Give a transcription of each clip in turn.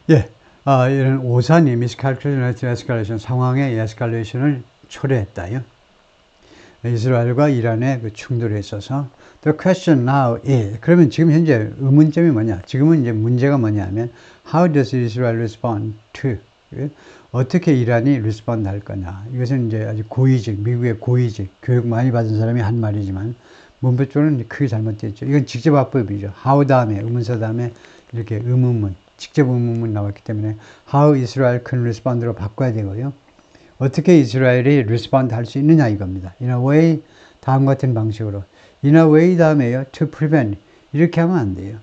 예, 이런 오산이 miscalculation, escalation 상황의 에스컬레이션을 초래했다요. 이스라엘과 이란의 그 충돌에 있어서 the question now is 그러면 지금 현재 의문점이 뭐냐? 지금은 이제 문제가 뭐냐면 how does Israel respond to 어떻게 이란이 respond 할 거냐? 이것은 이제 아주 고위직 미국의 고위직 교육 많이 받은 사람이 한 말이지만 문법적으로는 크게 잘못되어 있죠. 이건 직접 화법이죠. how 다음에 의문사 다음에 이렇게 의문문 직접 의문문 나왔기 때문에 how Israel can respond로 바꿔야 되고요. 어떻게 이스라엘이 respond 할 수 있느냐 이겁니다. In a way, 다음 같은 방식으로. In a way 다음에요. To prevent. 이렇게 하면 안 돼요.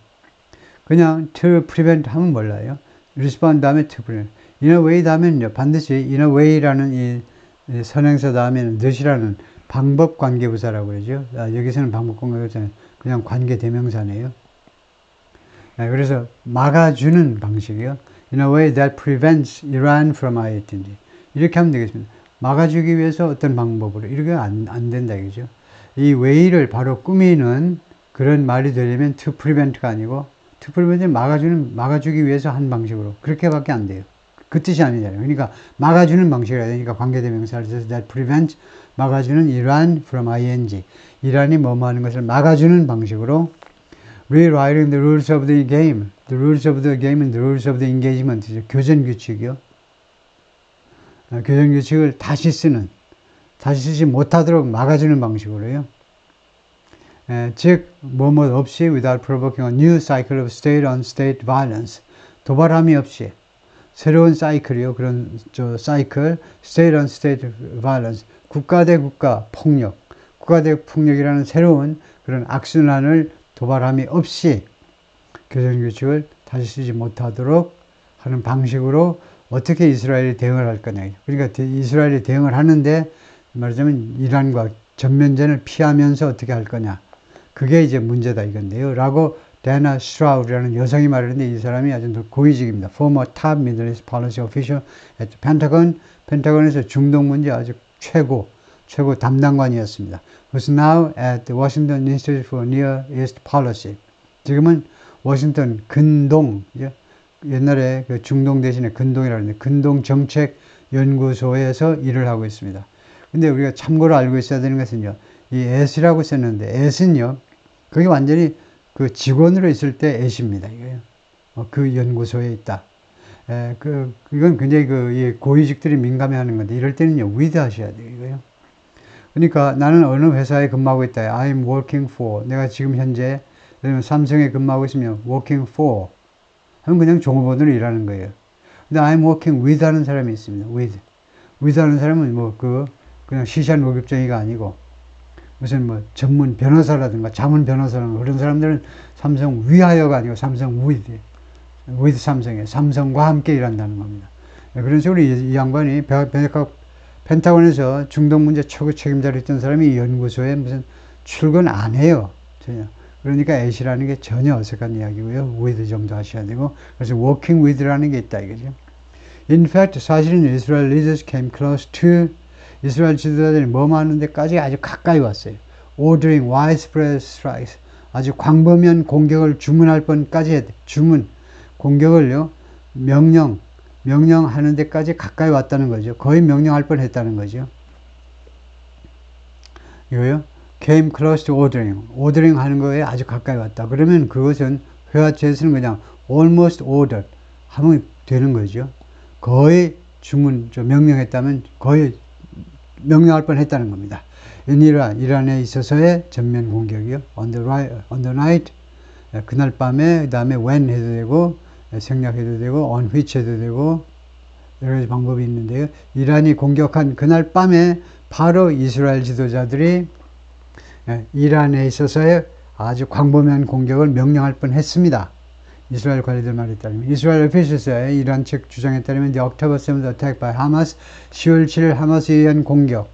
그냥 to prevent 하면 몰라요. respond 다음에 to prevent. In a way 다음에는요. 반드시 in a way라는 이 선행사 다음에는 this이라는 방법 관계부사라고 그러죠. 여기서는 방법 관계부사는 그냥 관계 대명사네요. 그래서 막아주는 방식이요. In a way that prevents Iran from IATG. 이렇게 하면 되겠습니다. 막아주기 위해서 어떤 방법으로 이렇게 안 된다 이거죠. 이 way를 바로 꾸미는 그런 말이 되려면 to prevent가 아니고 to prevent은 막아주기 위해서 한 방식으로 그렇게밖에 안 돼요. 그 뜻이 아니잖아요. 그러니까 막아주는 방식이라 되니까 관계대명사를 써서 that prevents 막아주는 Iran from ING 이란이 뭐뭐 하는 것을 막아주는 방식으로 rewriting the rules of the game. The rules of the game and the rules of the engagement. 교전 규칙이요. 교전 규칙을 다시 쓰지 못하도록 막아주는 방식으로요. 즉, 뭐뭐 없이 without provoking a new cycle of state on state violence. 도발함이 없이 새로운 사이클이요. 그런 사이클, state on state violence. 국가 대 국가 폭력. 국가 대 폭력이라는 새로운 그런 악순환을 도발함이 없이 교전 규칙을 다시 쓰지 못하도록 하는 방식으로 어떻게 이스라엘이 대응을 할 거냐. 그러니까 이스라엘이 대응을 하는데 말하자면 이란과 전면전을 피하면서 어떻게 할 거냐. 그게 이제 문제다 이건데요. 라고 데나 슈라우드라는 여성이 말하는데 이 사람이 아주 고위직입니다. Former top Middle East policy official at Pentagon. 펜타곤에서 중동 문제 아주 최고 담당관이었습니다. Was now at the Washington Institute for Near East Policy. 지금은 워싱턴 근동, 옛날에 그 중동 대신에 근동이라는데 근동 정책 연구소에서 일을 하고 있습니다. 근데 우리가 참고로 알고 있어야 되는 것은요, 이 at이라고 썼는데 at은요, 그게 완전히 그 직원으로 있을 때 at입니다. 이거요. 그 연구소에 있다. 이건 굉장히 고위직들이 민감해하는 건데 이럴 때는요, with 하셔야 돼요. 이거요. 그러니까 나는 어느 회사에 근무하고 있다. I'm working for. 내가 지금 현재 삼성에 근무하고 있으면 working for. 하면 그냥 종업원으로 일하는 거예요. 근데 I'm working with 하는 사람이 있습니다. with 하는 사람은 그냥 시시한 월급쟁이가 아니고 무슨 전문 변호사라든가 자문 변호사라든가 그런 사람들은 삼성 위하여가 아니고 삼성 with 삼성에 삼성과 함께 일한다는 겁니다. 그런 식으로 이 양반이 펜타곤에서 중동 문제 최고 책임자로 있던 사람이 이 연구소에 무슨 출근 안 해요. 전혀. 그러니까 at이라는 게 전혀 어색한 이야기고요. with 정도 하셔야 되고 그래서 working with라는 게 있다 이거죠. In fact 사실은 Israel leaders came close to 이스라엘 지도자들이 뭐뭐 하는 데까지 아주 가까이 왔어요. Ordering widespread strikes 아주 광범위한 공격을 주문할 뻔까지 공격을요 명령하는 데까지 가까이 왔다는 거죠. 거의 명령할 뻔 했다는 거죠. 이거요. came close to ordering 하는 거에 아주 가까이 왔다. 그러면 그것은 회화체에서는 그냥 almost ordered 하면 되는 거죠. 거의 명령했다면 거의 명령할 뻔 했다는 겁니다. 이란에 있어서의 전면 공격이요. on the night 그날 밤에 그 다음에 when 해도 되고 생략해도 되고 on which 해도 되고 여러 가지 방법이 있는데요. 이란이 공격한 그날 밤에 바로 이스라엘 지도자들이 이란에 있어서의 아주 광범위한 공격을 명령할 뻔했습니다. 이스라엘 관리들 말에 따르면 이스라엘 오피셜스의 이란 측 주장에 따르면 the October 7th attack by Hamas 10월 7일 하마스에 의한 공격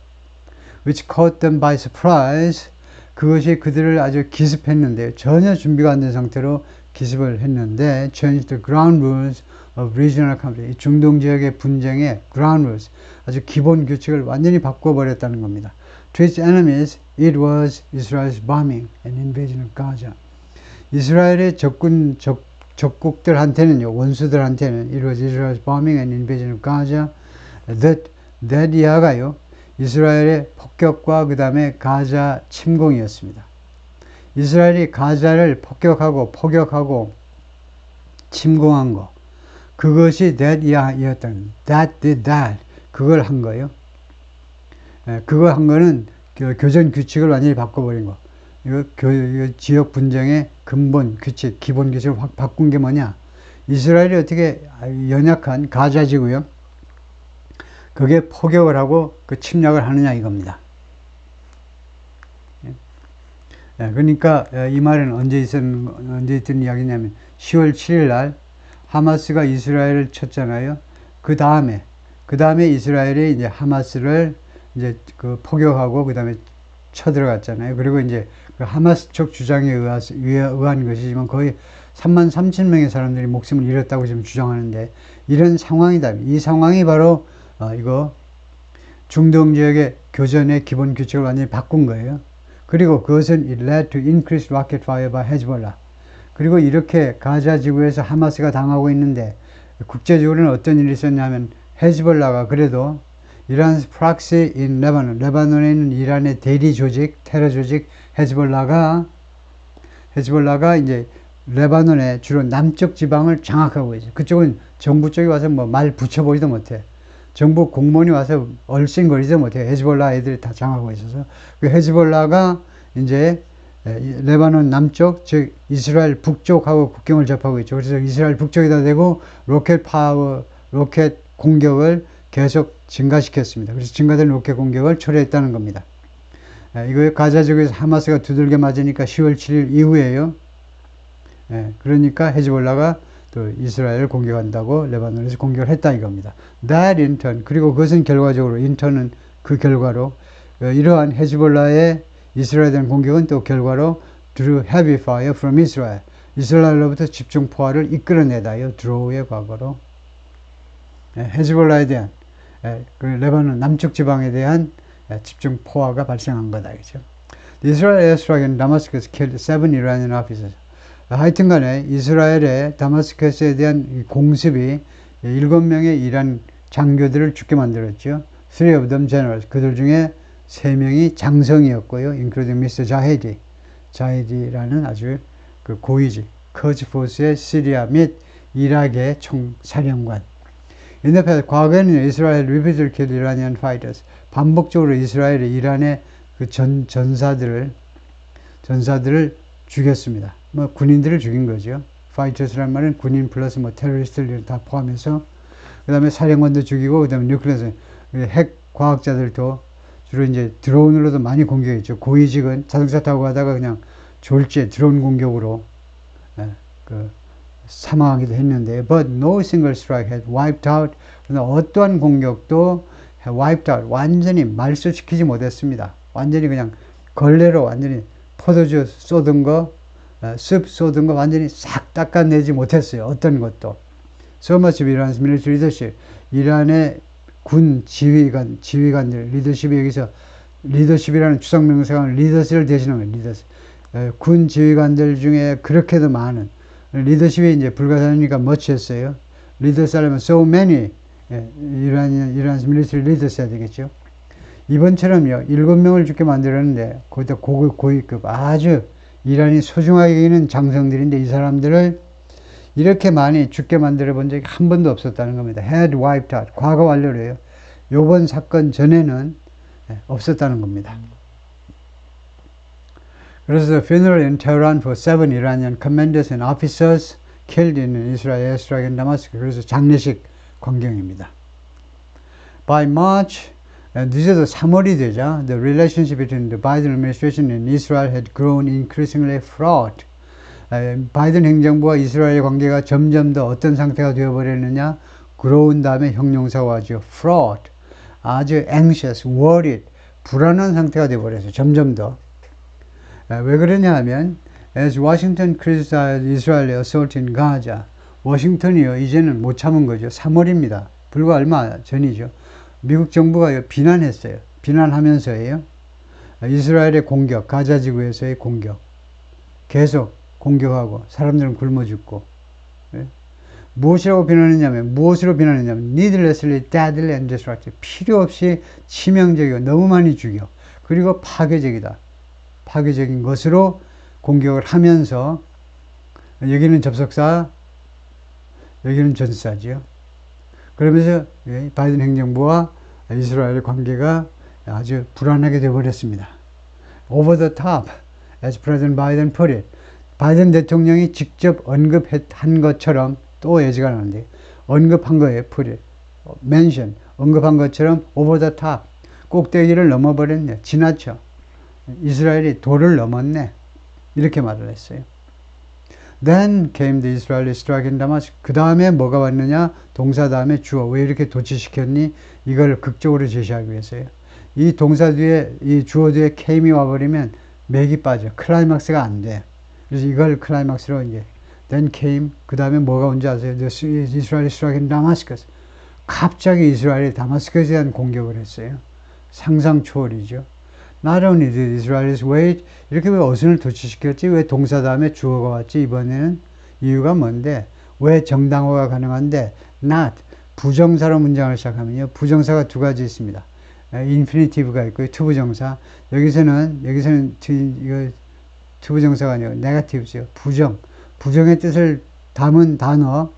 which caught them by surprise 그것이 그들을 아주 기습했는데 전혀 준비가 안 된 상태로 기습을 했는데 changed the ground rules of regional conflict 이 중동 지역의 분쟁의 ground rules 아주 기본 규칙을 완전히 바꿔버렸다는 겁니다. To its enemies, it was Israel's bombing and invasion of Gaza. 이스라엘의 적국들한테는요, 원수들한테는 it was Israel's bombing and invasion of Gaza that 이하가요, 이스라엘의 폭격과 그 다음에 가자 침공이었습니다. 이스라엘이 가자를 폭격하고 포격하고 침공한 거, 그것이 that 이하였던, that did that, 그걸 한 거예요. 그거 한 거는 교전 규칙을 완전히 바꿔버린 거. 이거 지역 분쟁의 근본 규칙, 기본 규칙을 확 바꾼 게 뭐냐? 이스라엘이 어떻게 연약한 가자지구요, 그게 포격을 하고 그 침략을 하느냐 이겁니다. 그러니까 이 말은 언제 있던 이야기냐면 10월 7일 날 하마스가 이스라엘을 쳤잖아요. 그 다음에 이스라엘이 이제 하마스를 이제 그 포격하고 그 다음에 쳐들어갔잖아요. 그리고 이제 그 하마스 쪽 주장에 의한 것이지만 거의 33,000명의 사람들이 목숨을 잃었다고 지금 주장하는데, 이런 상황이다. 이 상황이 바로 이거 중동 지역의 교전의 기본 규칙을 완전히 바꾼 거예요. 그리고 그것은 it led to increased rocket fire by Hezbollah. 그리고 이렇게 가자 지구에서 하마스가 당하고 있는데 국제적으로는 어떤 일이 있었냐면, 헤즈볼라가 그래도 이란's proxy in Lebanon, 레바논에 있는 이란의 대리 조직, 테러 조직 헤즈볼라가 이제 레바논의 주로 남쪽 지방을 장악하고 있어요. 그쪽은 정부 쪽이 와서 뭐 말 붙여보지도 못해. 정부 공무원이 와서 얼씬거리지도 못해. 헤즈볼라 애들이 다 장악하고 있어서. 그 헤즈볼라가 이제 레바논 남쪽, 즉 이스라엘 북쪽하고 국경을 접하고 있죠. 그래서 이스라엘 북쪽에다 대고 로켓 공격을 계속 증가시켰습니다. 그래서 증가된 로켓 공격을 초래했다는 겁니다. 이거 가자 지구에서 하마스가 두들겨 맞으니까 10월 7일 이후에요. 그러니까 헤즈볼라가 또 이스라엘을 공격한다고 레바논에서 공격을 했다 이겁니다. That in turn, 그리고 그것은 결과적으로, 인턴은 그 결과로, 이러한 헤즈볼라의 이스라엘에 대한 공격은 또 결과로 drew heavy fire from Israel, 이스라엘로부터 집중 포화를 이끌어내다요. draw의 과거로 헤즈볼라에 대한 그 레바논 남쪽 지방에 대한 집중 포화가 발생한 거다. 그죠? Israel airstrike in Damascus killed 7 Iranian officers. 하여튼 간에 이스라엘의 다마스커스에 대한 공습이 7명의 이란 장교들을 죽게 만들었죠. 3 of them generals. 그들 중에 3명이 장성이었고요. including Mr. 자헤디라는 아주 그 고위직, 커즈 포스의 시리아 및 이락의 총사령관. In the past, 과거에는 이스라엘 repeatedly killed Iranian fighters. 반복적으로 이스라엘이 이란의 그 전사들을 죽였습니다. 뭐 군인들을 죽인 거죠. 파이터스란 말은 군인 플러스 뭐 테러리스트를 다 포함해서, 그 다음에 사령관도 죽이고, 그 다음에 뉴클리어스 핵 과학자들도 주로 이제 드론으로도 많이 공격했죠. 고위직은 자동차 타고 가다가 그냥 졸지에 드론 공격으로 사망하기도 했는데, but no single strike had wiped out. 그러나 어떠한 공격도 wiped out, 완전히 말소시키지 못했습니다. 완전히 그냥 걸레로 완전히 포도주 쏟은 거, 습 쏟은 거 완전히 싹 닦아내지 못했어요. 어떤 것도. So much of Iran's military leadership. 이란의 군 지휘관들, 리더십이 여기서 리더십이라는 추상 명사가 리더스를 대신하는 리더스. 군 지휘관들 중에 그렇게도 많은 리더십이 이제 불가사의니까 much였어요. 리더스 하려면 so many Iran's military leaders 해야 되겠죠. 이번처럼요, 7명을 죽게 만들었는데, 거기다 고위급, 아주 이란이 소중하게 여기는 장성들인데, 이 사람들을 이렇게 많이 죽게 만들어 본 적이 한 번도 없었다는 겁니다. had wiped out. 과거 완료래요. 요번 사건 전에는 없었다는 겁니다. 그래서 funeral in Tehran for 7 Iranian commanders and officers killed in Israel airstrike in Damascus. 그래서 장례식 광경입니다. By March, 늦어도 3월이 되자, the relationship between the Biden administration and Israel had grown increasingly fraught. 바이든 행정부와 이스라엘의 관계가 점점 더 어떤 상태가 되어버렸느냐? grown 다음에 형용사가 하죠. fraught. 아주 anxious, worried, 불안한 상태가 되어버렸어요. 점점 더. 왜 그러냐 하면, as Washington criticized Israeli assault in Gaza, 워싱턴이요, 이제는 못 참은 거죠. 3월입니다. 불과 얼마 전이죠. 미국 정부가 비난했어요. 비난하면서예요. 이스라엘의 공격, 가자 지구에서의 공격. 계속 공격하고 사람들은 굶어 죽고 예? 무엇이라고 비난했냐면, 무엇으로 비난했냐면, needlessly, deadly and destructive. 필요 없이 치명적이고 너무 많이 죽여. 그리고 파괴적이다. 파괴적인 것으로 공격을 하면서, 여기는 접속사, 여기는 전사죠. 그러면서 바이든 행정부와 이스라엘 관계가 아주 불안하게 되어버렸습니다. Over the top, as President Biden put it. 바이든 대통령이 직접 언급한 것처럼 또 예지가 나는데 언급한 거예요. put it, mention, 언급한 것처럼 over the top, 꼭대기를 넘어버렸네. 지나쳐. 이스라엘이 도를 넘었네. 이렇게 말을 했어요. Then came the Israeli strike in Damascus. 그 다음에 뭐가 왔느냐? 동사 다음에 주어. 왜 이렇게 도치시켰니? 이걸 극적으로 제시하기 위해서요. 이 동사 뒤에, 이 주어 뒤에 came이 와버리면 맥이 빠져. 클라이막스가 안 돼. 그래서 이걸 클라이막스로 이제 then came, 그 다음에 뭐가 온지 아세요? The Israeli strike in Damascus. 갑자기 이스라엘이 다마스커스에 대한 공격을 했어요. 상상 초월이죠. Not only did Israelis wait, 이렇게 왜 어순을 도치시켰지? 왜 동사 다음에 주어가 왔지? 이번에는 이유가 뭔데? 왜 정당화가 가능한데? Not, 부정사로 문장을 시작하면요. 부정사가 두 가지 있습니다. 인피니티브가 있고요. 투부정사. 여기서는 이거 투부정사가 아니고 네거티브죠. 부정의 뜻을 담은 단어,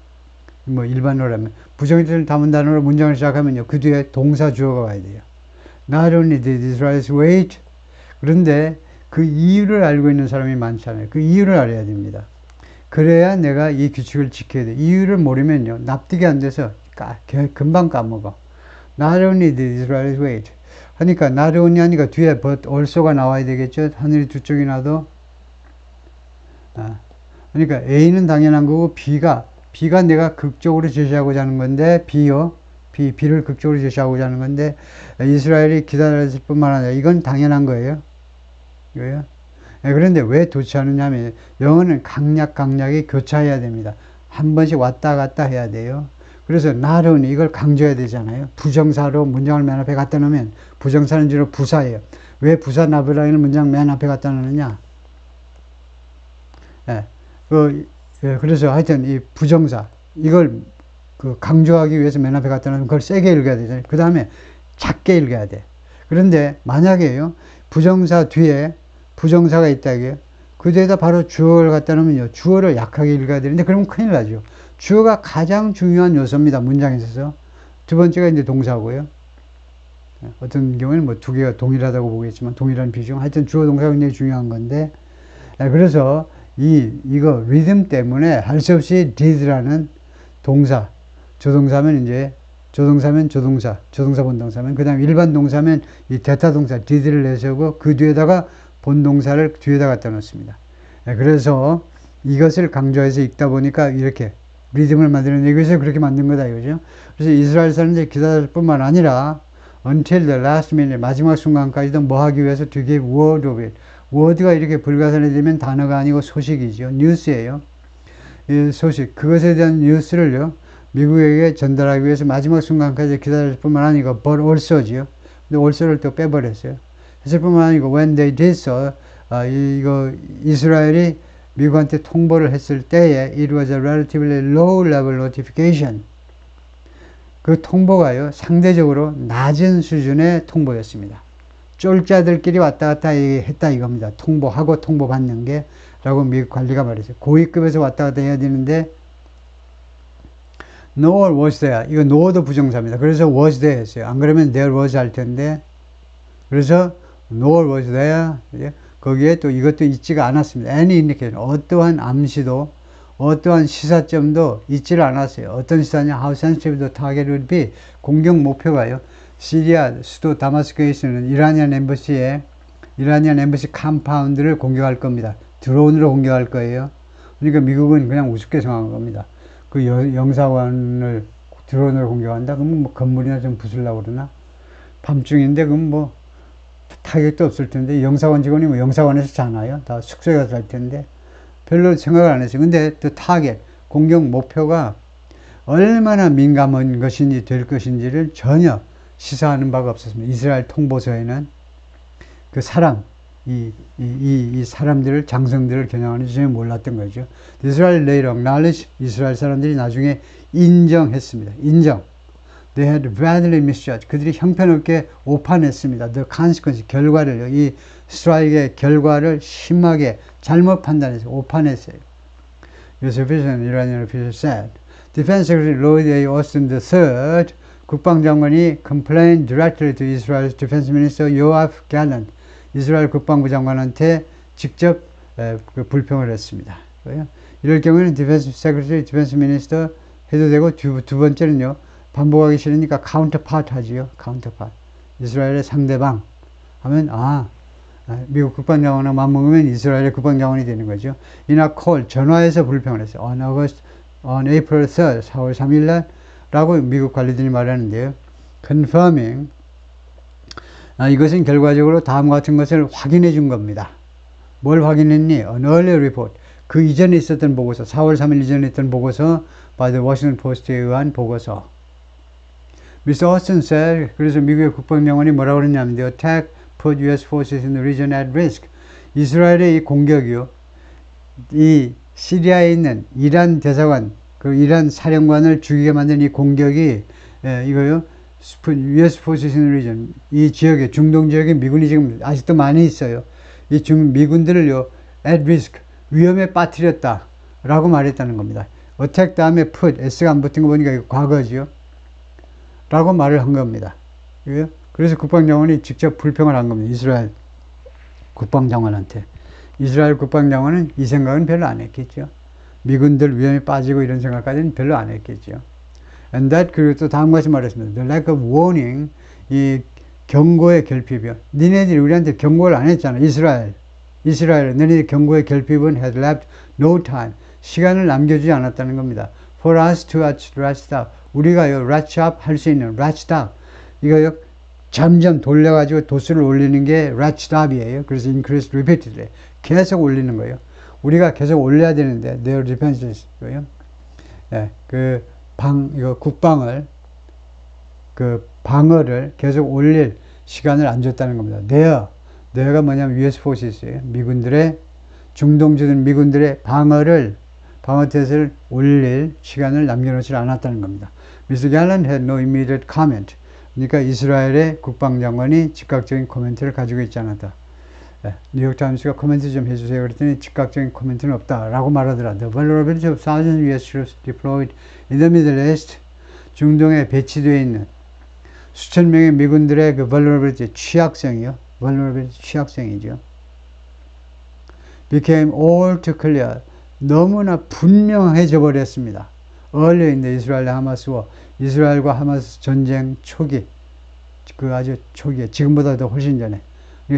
뭐 일반어라면 부정의 뜻을 담은 단어로 문장을 시작하면요. 그 뒤에 동사 주어가 와야 돼요. Not only did Israelis wait, 그런데 그 이유를 알고 있는 사람이 많잖아요. 그 이유를 알아야 됩니다. 그래야 내가 이 규칙을 지켜야 돼. 이유를 모르면요. 납득이 안 돼서 금방 까먹어. Not only did Israelis wait. 하니까 not only 하니까 뒤에 but also가 나와야 되겠죠. 하늘이 두 쪽이 나도. 그러니까 A는 당연한 거고 B가 내가 극적으로 제시하고자 하는 건데 B를 극적으로 제시하고자 하는 건데 이스라엘이 기다렸을 뿐만 아니라 이건 당연한 거예요. 이거요. 그런데 왜 도치하느냐 하면 영어는 강약이 교차해야 됩니다. 한 번씩 왔다 갔다 해야 돼요. 그래서 not only 이걸 강조해야 되잖아요. 부정사로 문장을 맨 앞에 갖다 놓으면 부정사는 주로 부사예요. 왜 부사 나브라인을 문장 맨 앞에 갖다 놓느냐? 그래서 하여튼 이 부정사 이걸 강조하기 위해서 맨 앞에 갖다 놓으면 그걸 세게 읽어야 되잖아요. 그 다음에 작게 읽어야 돼. 그런데 만약에요, 부정사 뒤에 부정사가 있다고요. 그 뒤에다 바로 주어를 갖다 놓으면요, 주어를 약하게 읽어야 되는데 그러면 큰일 나죠. 주어가 가장 중요한 요소입니다. 문장에 있어서. 두 번째가 이제 동사고요. 어떤 경우에는 뭐 두 개가 동일하다고 보겠지만 동일한 비중. 하여튼 주어 동사가 굉장히 중요한 건데, 그래서 이거 리듬 때문에 할 수 없이 did라는 동사, 조동사면 조동사 본동사면, 그 다음 일반 동사면 이 대타 동사 did를 내세우고 그 뒤에다가 본동사를 뒤에다 갖다 놓습니다. 그래서 이것을 강조해서 읽다 보니까 이렇게 리듬을 만들어내기 위해서 그렇게 만든 거다 이거죠. 그래서 이스라엘 사람들이 기다릴 뿐만 아니라 until the last minute, 마지막 순간까지도 뭐 하기 위해서 to give word of it. word가 이렇게 불가산이 되면 단어가 아니고 소식이죠. 뉴스예요. 이 소식, 그것에 대한 뉴스를요, 미국에게 전달하기 위해서 마지막 순간까지 기다릴 뿐만 아니고 but also지요. 근데 also를 또 빼버렸어요. 했을 뿐만 아니고 when they did so, 이스라엘이 미국한테 통보를 했을 때에 it was a relatively low level notification. 그 통보가요, 상대적으로 낮은 수준의 통보였습니다. 쫄자들끼리 왔다 갔다 했다 이겁니다. 통보하고 통보받는 게 라고 미국 관리가 말했어요. 고위급에서 왔다 갔다 해야 되는데 nor was there. 이거 nor도 부정사입니다. 그래서 was there 했어요. 안 그러면 there was 할 텐데, 그래서 nor was there. 거기에 또 이것도 있지가 않았습니다. any indication. 어떠한 암시도 어떠한 시사점도 있지를 않았어요. 어떤 시사냐? How sensitive the target would be. 공격 목표가요, 시리아 수도 다마스커에 있는 이라니안 엠버시 컴파운드를 공격할 겁니다. 드론으로 공격할 거예요. 그러니까 미국은 그냥 우습게 생각한 겁니다. 그 영사관을 드론으로 공격한다? 그러면 뭐 건물이나 좀 부수려고 그러나? 밤중인데 그럼 뭐 타격도 없을 텐데, 영사관 직원이 뭐 영사관에서 자나요? 다 숙소에 가서 잘 텐데 별로 생각을 안 했어요. 근데 그 타겟, 공격 목표가 얼마나 민감한 것인지 될 것인지를 전혀 시사하는 바가 없었습니다. 이스라엘 통보서에는 그 사람, 이 사람들을, 장성들을 겨냥하는지 전혀 몰랐던 거죠. Israel later acknowledged, 이스라엘 사람들이 나중에 인정했습니다. 인정. They had badly misjudged. 그들이 형편없게 오판했습니다. The consequence, 결과를요. 이 스트라이크의 결과를 심하게 잘못 판단해서 오판했어요. US official, Iranian official said. Defense Secretary Lloyd A. Austin III, 국방장관이 complained directly to Israel's Defense Minister Yoav Gallant. 이스라엘 국방부 장관한테 직접 불평을 했습니다. 이럴 경우에는 Defense Secretary, Defense Minister 해도 되고 두 번째는요. 반복하기 싫으니까 counterpart 하지요. counterpart. 이스라엘의 상대방 하면 미국 국방장관과 맞먹으면 이스라엘의 국방장관이 되는 거죠. 이나 콜 전화해서 불평을 했어요. On April 3rd, 4월 3일 날 라고 미국 관리들이 말하는데요. confirming 이것은 결과적으로 다음과 같은 것을 확인해 준 겁니다. 뭘 확인했니? An earlier report. 그 이전에 있었던 보고서, 4월 3일 이전에 있던 보고서, by the Washington Post에 의한 보고서. Mr. Austin said, 그래서 미국의 국방장관이 뭐라고 그랬냐면, the attack put US forces in the region at risk. 이스라엘의 이 공격이요. 이 시리아에 있는 이란 대사관, 그 이란 사령관을 죽이게 만든 이 공격이, 이거요. US forces in the region. 이 지역에, 중동 지역에 미군이 지금 아직도 많이 있어요. 이 미군들을요, at risk. 위험에 빠뜨렸다. 라고 말했다는 겁니다. attack 다음에 put, S가 안 붙은 거 보니까 이거 과거지요. 라고 말을 한 겁니다. 그래서 국방장관이 직접 불평을 한 겁니다. 이스라엘 국방장관한테. 이스라엘 국방장관은 이 생각은 별로 안 했겠죠. 미군들 위험에 빠지고 이런 생각까지는 별로 안 했겠죠. And that, 그리고 또 다음과 같이 말했습니다. The lack of warning, 이 경고의 결핍이요. 니네들이 우리한테 경고를 안 했잖아. 이스라엘, 너희들 경고의 결핍은 had left no time. 시간을 남겨주지 않았다는 겁니다. For us to ratchet up. 우리가요, ratchet up 할 수 있는, ratchet up. 이거요, 점점 돌려가지고 도수를 올리는 게 ratchet up이에요. 그래서 increase repeatedly. 계속 올리는 거예요. 우리가 계속 올려야 되는데, their defenses. 이거 국방을, 방어를 계속 올릴 시간을 안 줬다는 겁니다. there가 뭐냐면 US forces예요. 미군들의, 중동주둔 미군들의 방어 태세를 올릴 시간을 남겨놓지 않았다는 겁니다. Mr. Gallant had no immediate comment. 그러니까 이스라엘의 국방장관이 즉각적인 코멘트를 가지고 있지 않았다. 뉴욕타임스가 코멘트 좀 해주세요. 그랬더니 즉각적인 코멘트는 없다라고 말하더라. The vulnerability of thousands of US troops deployed in the Middle East, 중동에 배치되어 있는 수천 명의 미군들의 그 vulnerability, 취약성이요. vulnerability, 취약성이죠. became all too clear. 너무나 분명해져 버렸습니다. early in the Israel-Hamas war. 이스라엘과 하마스 전쟁 초기, 아주 초기에, 지금보다 더 훨씬 전에.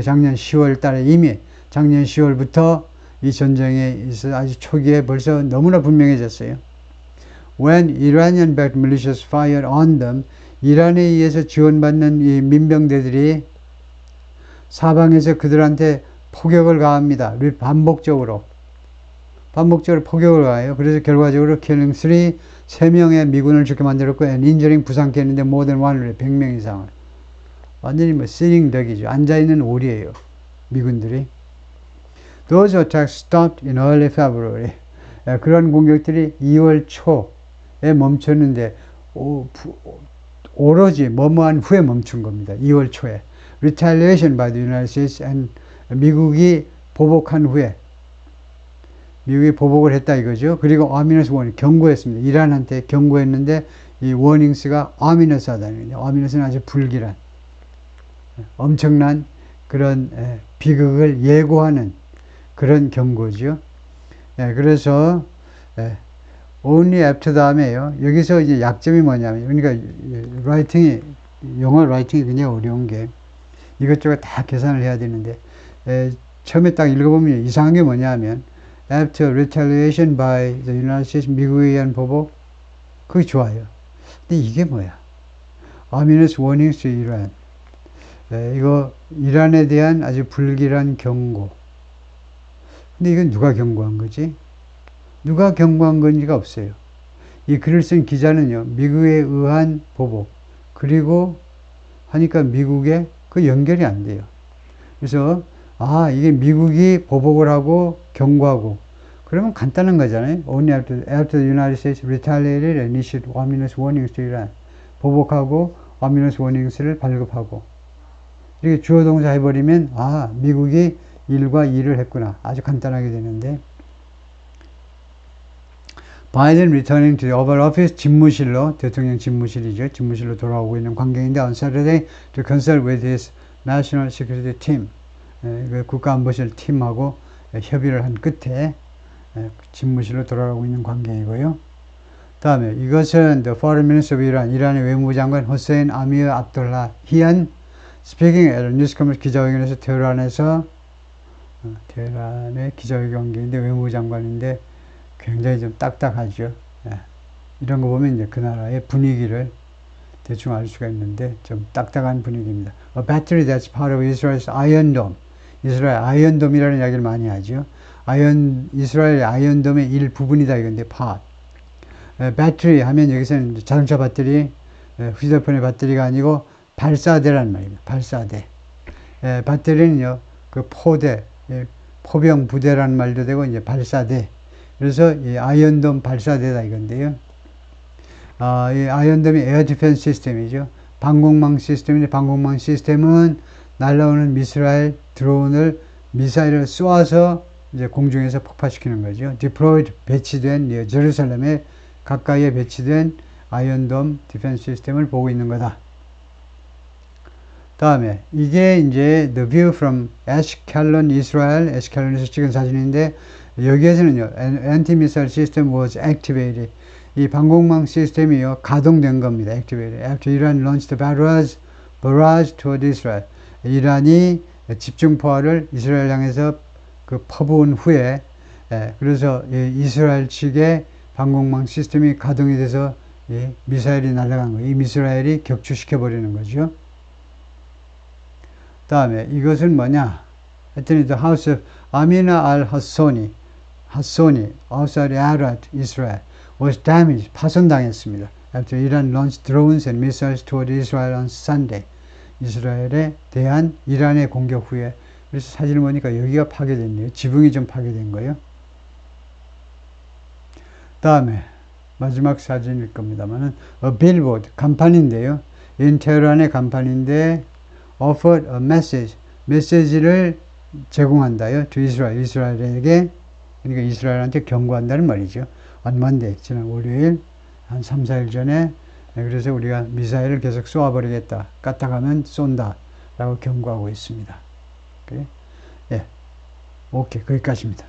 작년 10월 달에 이미 작년 10월부터 이 전쟁에 있어 아주 초기에 벌써 너무나 분명해졌어요. When Iranian-backed militias fired on them, 이란에 의해서 지원받는 이 민병대들이 사방에서 그들한테 폭격을 가합니다. 반복적으로 폭격을 가해요. 그래서 결과적으로 killing 3명의 미군을 죽게 만들었고, and injuring 부상케 했는데 more than 100명 이상을. 완전히 sitting duck이죠. 앉아있는 오리예요. 미군들이. Those attacks stopped in early February. 그런 공격들이 2월 초에 멈췄는데, 오로지 뭐뭐한 후에 멈춘 겁니다. 2월 초에. Retaliation by the United States and 미국이 보복한 후에. 미국이 보복을 했다 이거죠. 그리고 ominous warning, 경고했습니다. 이란한테 경고했는데 이 warnings가 ominous 하다는 거죠. ominous는 아주 불길한, 엄청난 그런 비극을 예고하는 그런 경고죠. 그래서 only after 다음에요. 여기서 이제 약점이 뭐냐면, 그러니까 영어 라이팅이 굉장히 어려운 게 이것저것 다 계산을 해야 되는데, 처음에 딱 읽어보면 이상한 게 뭐냐면 after retaliation by the United States, 미국에 의한 보복, 그게 좋아요. 근데 이게 뭐야? ominous warnings to Iran. 이거 이란에 대한 아주 불길한 경고. 근데 이건 누가 경고한 거지? 누가 경고한 건지가 없어요. 이 글을 쓴 기자는요, 미국에 의한 보복, 그리고 하니까 미국에 그 연결이 안 돼요. 그래서 아, 이게 미국이 보복을 하고 경고하고 그러면 간단한 거잖아요. Only after the United States retaliated and issued ominous warnings to Iran. 보복하고 ominous warnings를 발급하고 이렇게 주어 동사 해버리면 아, 미국이 1과 2를 했구나. 아주 간단하게 되는데 바이든 returning to the Oval Office 집무실로 대통령 집무실이죠. 집무실로 돌아오고 있는 관계인데 on Saturday to consult with his National Security Team 국가안보실 팀하고 협의를 한 끝에 집무실로 돌아가고 있는 관계이고요. 다음에 이것은 the Foreign Minister of Iran, 이란의 외무부 장관 호세인 아미르 압돌라히안 speaking at a news conference 기자회견에서 테헤란의 기자회견인데 외무부 장관인데 굉장히 좀 딱딱하죠. 이런 거 보면 이제 그 나라의 분위기를 대충 알 수가 있는데 좀 딱딱한 분위기입니다. A battery that's part of Israel's Iron Dome. 이스라엘 아이언돔이라는 이야기를 많이 하죠. 이스라엘 아이언돔의 일부분이다 이건데 part. 배터리 하면 여기서는 자동차 배터리, 휴대폰의 배터리가 아니고 발사대란 말입니다. 발사대. 배터리는요, 그 포대, 포병 부대라는 말도 되고 이제 발사대. 그래서 이 아이언돔 발사대다 이건데요. 이 아이언돔이 에어 디펜스 시스템이죠. 방공망 시스템인데 방공망 시스템은 날라오는 이스라엘 드론을 미사일을 쏘아서 이제 공중에서 폭파시키는 거죠. deployed 배치된 제루살렘에 가까이에 배치된 아이언돔 디펜스 시스템을 보고 있는 거다. 다음에 이게 이제 the view from Ashkelon, Israel, 에시켈론에서 찍은 사진인데 여기에서는요 anti-missile system was activated. 이 방공망 시스템이요 가동된 겁니다. activated after Iran launched the barrage toward Israel. 이란이 집중포화를 이스라엘 향해서 그 퍼부은 후에 그래서 이스라엘 측의 방공망 시스템이 가동이 돼서 미사일이 날아간 거예요. 이 미사일이 격추시켜 버리는 거죠. 다음에 이것은 뭐냐? 하여튼 the house of Amina al-Hassoni, outside Arat, Israel, was damaged, 파손당했습니다. After Iran launched drones and missiles toward Israel on Sunday. 이스라엘에 대한 이란의 공격 후에 그래서 사진을 보니까 여기가 파괴됐네요. 지붕이 좀 파괴된 거예요. 다음에 마지막 사진일 겁니다만은 a billboard 간판인데요. in 테헤란의 간판인데 offered a message 메시지를 제공한다요. to Israel 이스라엘에게 그러니까 이스라엘한테 경고한다는 말이죠. on Monday 지난 월요일 한 3, 4일 전에 그래서 우리가 미사일을 계속 쏘아버리겠다. 까딱하면 쏜다. 라고 경고하고 있습니다. 오케이, 거기까지입니다.